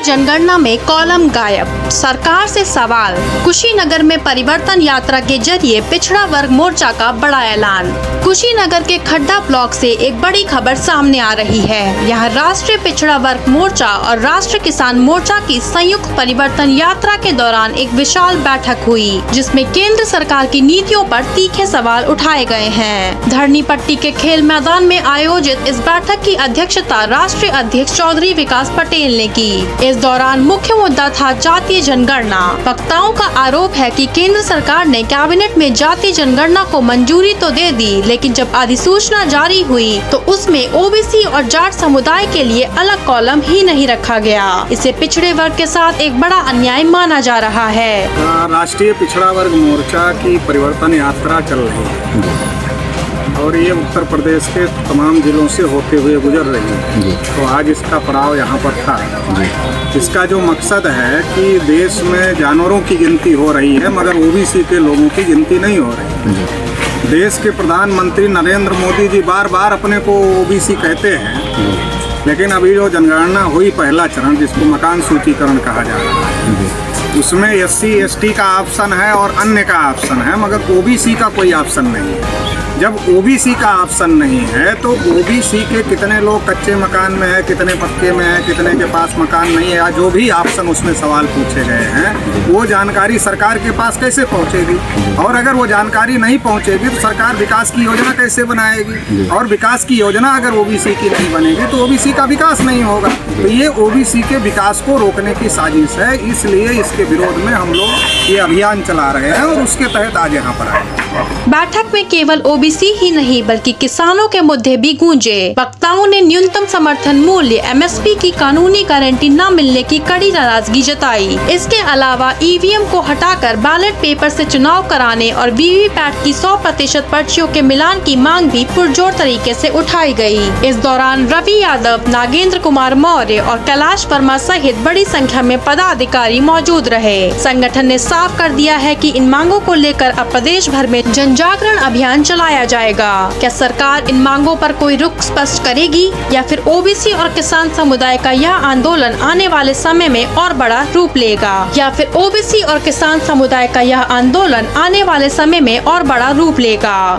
जनगणना में कॉलम गायब, सरकार से सवाल। कुशीनगर में परिवर्तन यात्रा के जरिए पिछड़ा वर्ग मोर्चा का बड़ा ऐलान। कुशीनगर के खड्डा ब्लॉक से एक बड़ी खबर सामने आ रही है। यहाँ राष्ट्रीय पिछड़ा वर्ग मोर्चा और राष्ट्रीय किसान मोर्चा की संयुक्त परिवर्तन यात्रा के दौरान एक विशाल बैठक हुई, जिसमें केंद्र सरकार की नीतियों पर तीखे सवाल उठाए गए हैं। धरनी पट्टी के खेल मैदान में आयोजित इस बैठक की अध्यक्षता राष्ट्रीय अध्यक्ष चौधरी विकास पटेल ने की। इस दौरान मुख्य मुद्दा था जातीय जनगणना। वक्ताओं का आरोप है कि केंद्र सरकार ने कैबिनेट में जातीय जनगणना को मंजूरी तो दे दी, लेकिन जब अधिसूचना जारी हुई तो उसमें ओबीसी और जाट समुदाय के लिए अलग कॉलम ही नहीं रखा गया। इसे पिछड़े वर्ग के साथ एक बड़ा अन्याय माना जा रहा है। राष्ट्रीय पिछड़ा वर्ग मोर्चा की परिवर्तन यात्रा चल रही है और ये उत्तर प्रदेश के तमाम जिलों से होते हुए गुजर रही है। तो आज इसका पड़ाव यहाँ पर था। इसका जो मकसद है कि देश में जानवरों की गिनती हो रही है, मगर ओबीसी के लोगों की गिनती नहीं हो रही। देश के प्रधानमंत्री नरेंद्र मोदी जी बार बार अपने को ओबीसी कहते हैं, लेकिन अभी जो जनगणना हुई पहला चरण, जिसको मकान सूचीकरण कहा जा रहा है, उसमें SC ST का ऑप्शन है और अन्य का ऑप्शन है, मगर ओबीसी का कोई ऑप्शन नहीं है। जब ओबीसी का ऑप्शन नहीं है तो ओबीसी के कितने लोग कच्चे मकान में है, कितने पक्के में है, कितने के पास मकान नहीं है, या जो भी ऑप्शन उसमें सवाल पूछे गए हैं, वो जानकारी सरकार के पास कैसे पहुंचेगी? और अगर वो जानकारी नहीं पहुंचेगी तो सरकार विकास की योजना कैसे बनाएगी? और विकास की योजना अगर ओबीसी की नहीं बनेगी तो ओबीसी का विकास नहीं होगा। तो ये ओबीसी के विकास को रोकने की साजिश है, इसलिए इसके विरोध में हम लोग ये अभियान चला रहे हैं और उसके तहत आज यहाँ पर आए। बैठक में केवल ओबीसी ही नहीं बल्कि किसानों के मुद्दे भी गूंजे। वक्ताओं ने न्यूनतम समर्थन मूल्य MSP की कानूनी गारंटी न मिलने की कड़ी नाराजगी जताई। इसके अलावा EVM को हटाकर बैलेट पेपर से चुनाव कराने और VVPAT की 100% पर्चियों के मिलान की मांग भी पुरजोर तरीके से उठाई गई। इस दौरान रवि यादव, नागेंद्र कुमार मौर्य और कैलाश वर्मा सहित बड़ी संख्या में पदाधिकारी मौजूद रहे। संगठन ने साफ कर दिया है कि इन मांगों को लेकर अब प्रदेश भर में जनजागरण अभियान चलाया जाएगा। क्या सरकार इन मांगों पर कोई रुख स्पष्ट करेगी, या फिर ओबीसी और किसान समुदाय का यह आंदोलन आने वाले समय में और बड़ा रूप लेगा, या फिर ओबीसी और किसान समुदाय का यह आंदोलन आने वाले समय में और बड़ा रूप लेगा?